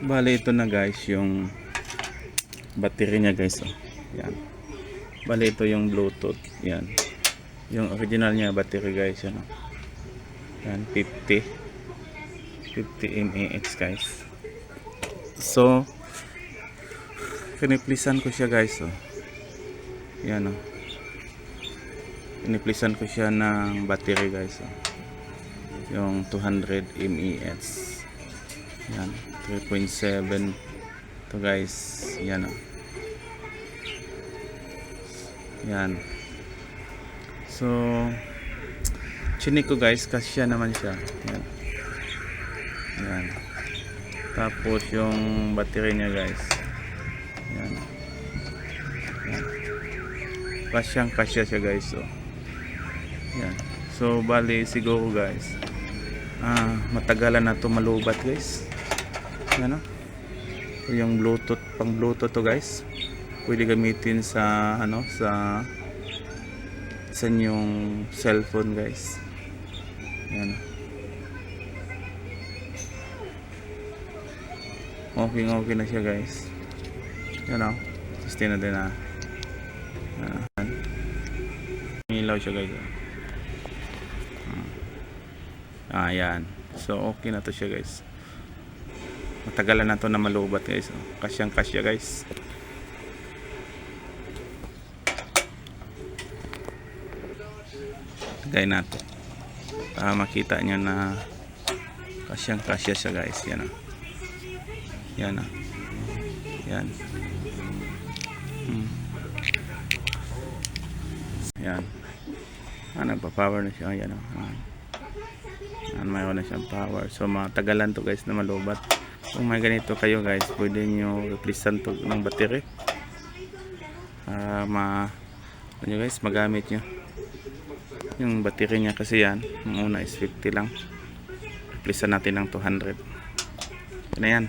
Bale ito na guys yung battery niya guys, oh. Yan. Bale ito yung Bluetooth. Yan. Yung original niya battery guys, yan, oh. Yan 50 mAh guys. So piniplisan ko siya guys, oh. Yan, oh. Piniplisan ko siya ng battery guys, oh. Yung 200 mAh. Yan 3.7 to guys. Yan, oh. Yan. So chinik ko guys, kasya naman siya. Yan. Yan. Tapos yung battery niya guys. Yan. Yan. Kasya siya guys, so. Yan. So bali siguro guys, matagalan na to malubat guys. Yan, yung Bluetooth, pang Bluetooth to guys. Pwede gamitin sa sa inyong cellphone guys. Yan. Okay na siya guys. Yan, sustain na din na. Ilaw siya guys. Yan. So okay na to siya guys. Matagalan na to na malubat guys. Kasyang kasya guys. Tagay natin para makita nyo na kasyang kasya siya guys. Yan, yan, yan. Yan. Nagpa-power na siya. Yan, mayroon na siyang power. So matagalan to guys na malubat. Kung may ganito kayo guys, pwede nyo replacean to ng battery. Ano guys, magamit nyo yung battery niya, kasi yan, yung una is 50 lang. Replacean natin ng 200. Yan na yan.